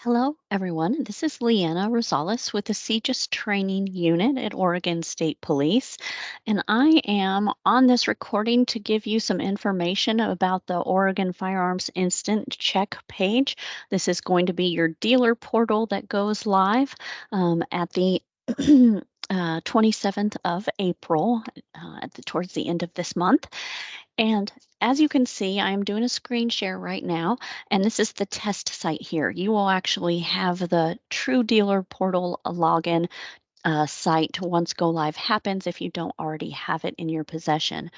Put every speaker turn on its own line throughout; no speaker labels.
Hello, everyone. This is Leanna Rosales with the CJIS Training Unit at Oregon State Police. And I am on this recording to give you some information about the Oregon Firearms Instant Check page. This is going to be your dealer portal that goes live at the 27th of April, towards the end of this month. And as you can see, I'm doing a screen share right now, and this is the test site here. You will actually have the True Dealer Portal login site once go live happens if you don't already have it in your possession.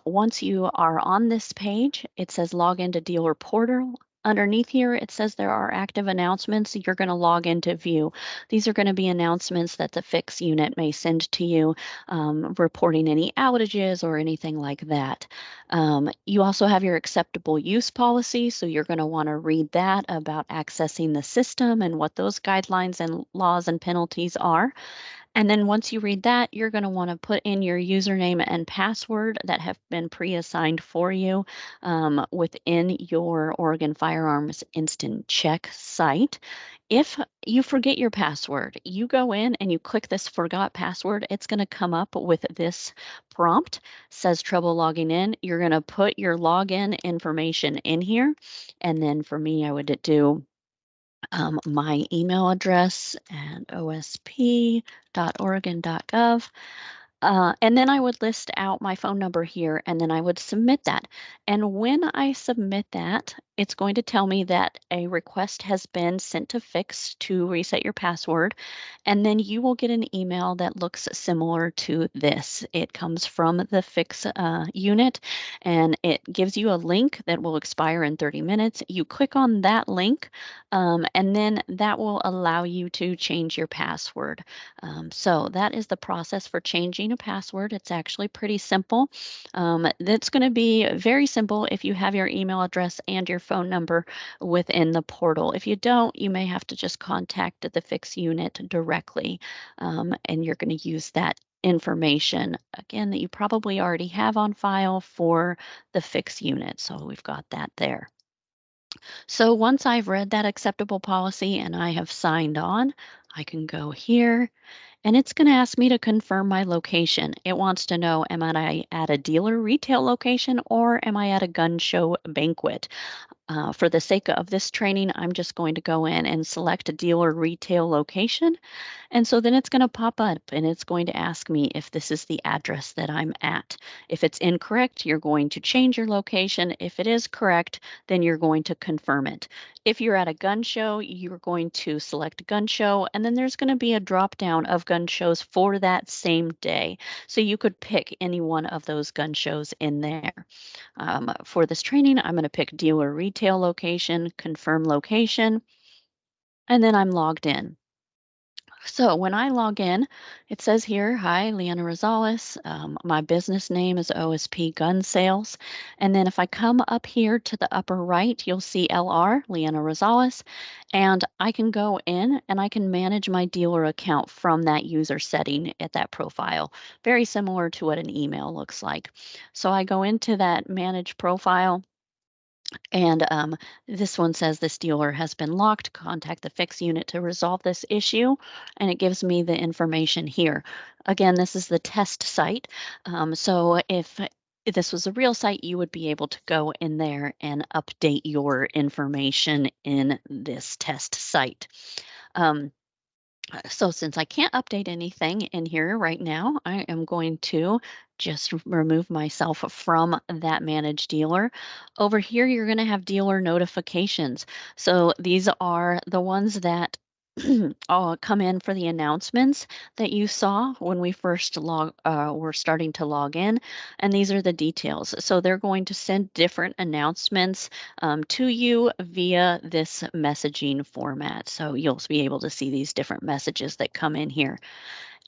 Once you are on this page, it says log into dealer portal. Underneath here, it says there are active announcements. You're going to log into view. These are going to be announcements that the FICS unit may send to you, reporting any outages or anything like that. You also have your acceptable use policy, so you're going to want to read that about accessing the system and what those guidelines and laws and penalties are. And then once you read that, you're going to want to put in your username and password that have been pre-assigned for you within your Oregon Firearms Instant Check site. If you forget your password, you go in and you click this forgot password, it's going to come up with this prompt, says trouble logging in. You're going to put your login information in here. And then for me, I would do my email address and osp.oregon.gov. And then I would list out my phone number here, and then I would submit that. And when I submit that, it's going to tell me that a request has been sent to FICS to reset your password. And then you will get an email that looks similar to this. It comes from the FICS unit, and it gives you a link that will expire in 30 minutes. You click on that link, and then that will allow you to change your password. So that is the process for changing a password. It's actually pretty simple. That's going to be very simple if you have your email address and your phone number within the portal. If you don't, you may have to just contact the FICS unit directly, and you're going to use that information again that you probably already have on file for the FICS unit. So we've got that there. So once I've read that acceptable policy and I have signed on, I can go here and it's going to ask me to confirm my location. It wants to know, am I at a dealer retail location or am I at a gun show banquet? For the sake of this training, I'm just going to go in and select a dealer retail location. And so then it's going to pop up and it's going to ask me if this is the address that I'm at. If it's incorrect, you're going to change your location. If it is correct, then you're going to confirm it. If you're at a gun show, you're going to select gun show, and then there's going to be a drop down of gun shows for that same day. So you could pick any one of those gun shows in there. For this training, I'm going to pick dealer retail location, confirm location, and then I'm logged in. So when I log in, it says here, hi, Leanna Rosales. My business name is OSP Gun Sales. And then if I come up here to the upper right, you'll see LR, Leanna Rosales. And I can go in and I can manage my dealer account from that user setting at that profile. Very similar to what an email looks like. So I go into that manage profile. And this one says this dealer has been locked. Contact the FICS unit to resolve this issue. And it gives me the information here. Again, this is the test site. So if this was a real site, you would be able to go in there and update your information in this test site. So since I can't update anything in here right now, I am going to just remove myself from that managed dealer. Over here, you're going to have dealer notifications. So these are the ones that come in for the announcements that you saw when we first were starting to log in. And these are the details. So they're going to send different announcements to you via this messaging format. So you'll be able to see these different messages that come in here.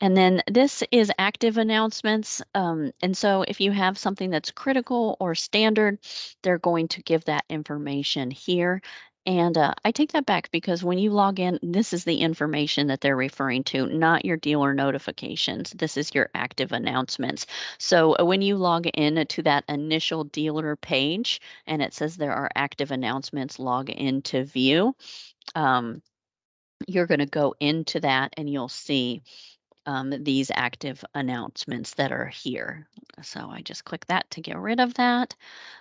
And then this is active announcements. And so if you have something that's critical or standard, they're going to give that information here. And I take that back because when you log in, this is the information that they're referring to, not your dealer notifications. This is your active announcements. So when you log in to that initial dealer page and it says there are active announcements, log into view. you're going to go into that and you'll see these active announcements that are here. So I just click that to get rid of that.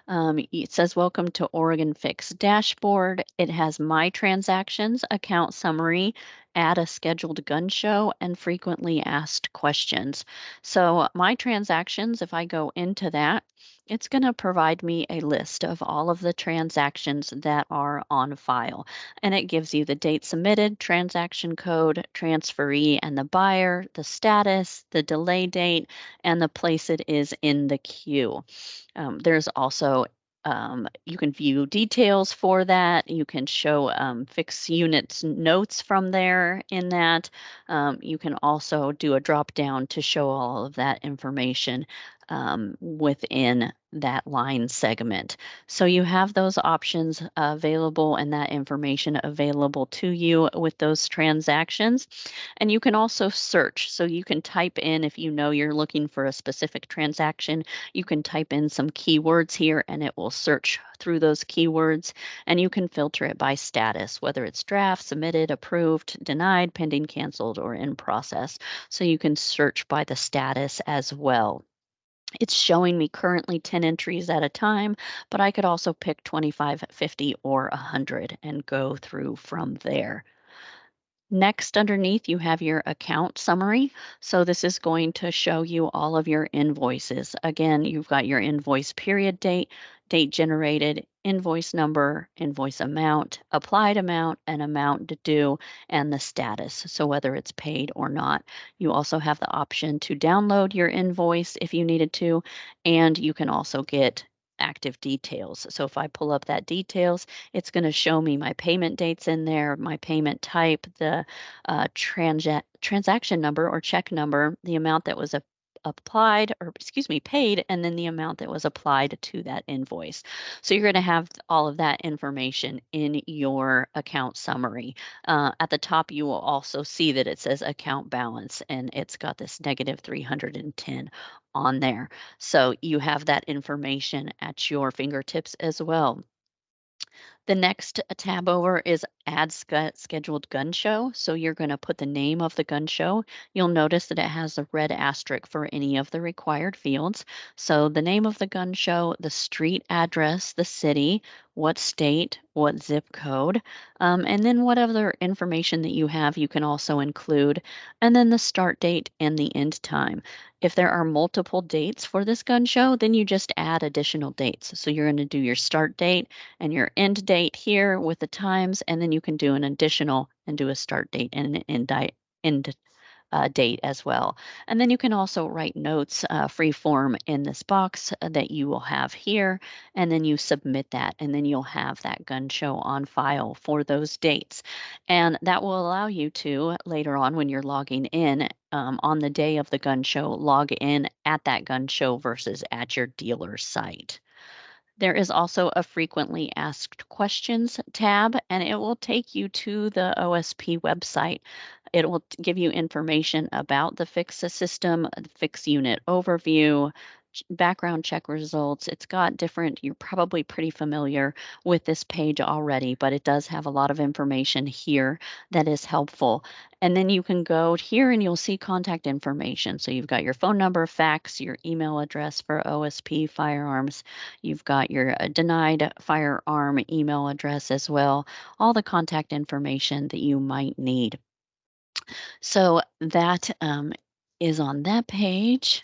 It says, Welcome to Oregon FICS dashboard. It has my transactions, account summary, add a scheduled gun show, and frequently asked questions. So my transactions, if I go into that, it's going to provide me a list of all of the transactions that are on file. And it gives you the date submitted, transaction code, transferee and the buyer, the status, the delay date, and the place it is in the queue. There's also you can view details for that. You can show FICS units notes from there in that. You can also do a drop down to show all of that information within that line segment. So you have those options available and that information available to you with those transactions. And you can also search. So you can type in, if you know you're looking for a specific transaction, you can type in some keywords here and it will search through those keywords, and you can filter it by status, whether it's draft, submitted, approved, denied, pending, canceled, or in process. So you can search by the status as well. It's showing me currently 10 entries at a time, but I could also pick 25, 50, or 100 and go through from there. Next, underneath, you have your account summary. So this is going to show you all of your invoices. Again, you've got your invoice period date, date generated, invoice number, invoice amount, applied amount, and amount due, and the status. So whether it's paid or not. You also have the option to download your invoice if you needed to, and you can also get active details. So if I pull up that details, it's going to show me my payment dates in there, my payment type, the transaction number or check number, the amount that was applied, or excuse me, paid, and then the amount that was applied to that invoice. So you're going to have all of that information in your account summary. At the top, you will also see that it says account balance, and it's got this negative 310 on there. So you have that information at your fingertips as well. The next tab over is Add Scheduled Gun Show. So you're going to put the name of the gun show. You'll notice that it has a red asterisk for any of the required fields. So the name of the gun show, the street address, the city, what state, what zip code, and then what other information that you have, you can also include, and then the start date and the end time. If there are multiple dates for this gun show, then you just add additional dates. So you're going to do your start date and your end date here with the times, and then you can do an additional and do a start date and an end date as well. And then you can also write notes free form in this box that you will have here, and then you submit that, and then you'll have that gun show on file for those dates. And that will allow you to, later on when you're logging in, on the day of the gun show, log in at that gun show versus at your dealer site. There is also a frequently asked questions tab, and it will take you to the OSP website. It will give you information about the FICS system, the FICS unit overview, background check results. It's got different, you're probably pretty familiar with this page already, but it does have a lot of information here that is helpful. And then you can go here and you'll see contact information. So you've got your phone number, fax, your email address for OSP firearms. You've got your denied firearm email address as well, all the contact information that you might need. So that is on that page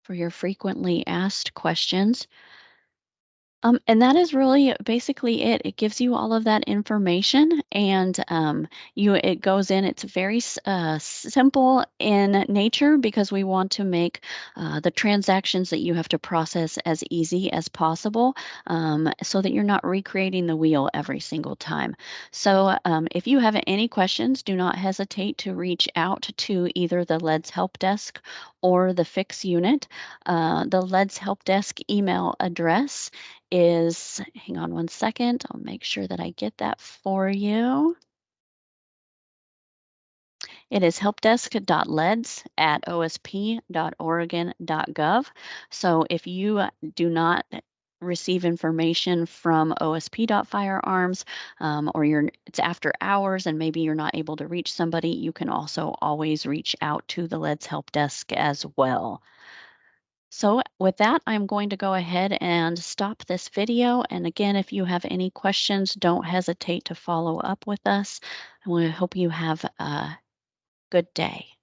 for your frequently asked questions. And that is really basically it. It gives you all of that information, and it goes in. It's very simple in nature because we want to make the transactions that you have to process as easy as possible, so that you're not recreating the wheel every single time. So if you have any questions, do not hesitate to reach out to either the LEDS Help Desk or the FICS unit. The LEDS Help Desk email address is, hang on one second, I'll make sure that I get that for you. It is helpdesk.leds@osp.oregon.gov. So if you do not receive information from OSP.firearms, or it's after hours and maybe you're not able to reach somebody, you can also always reach out to the Let's Help Desk as well. So with that, I'm going to go ahead and stop this video. And again, if you have any questions, don't hesitate to follow up with us. And we hope you have a good day.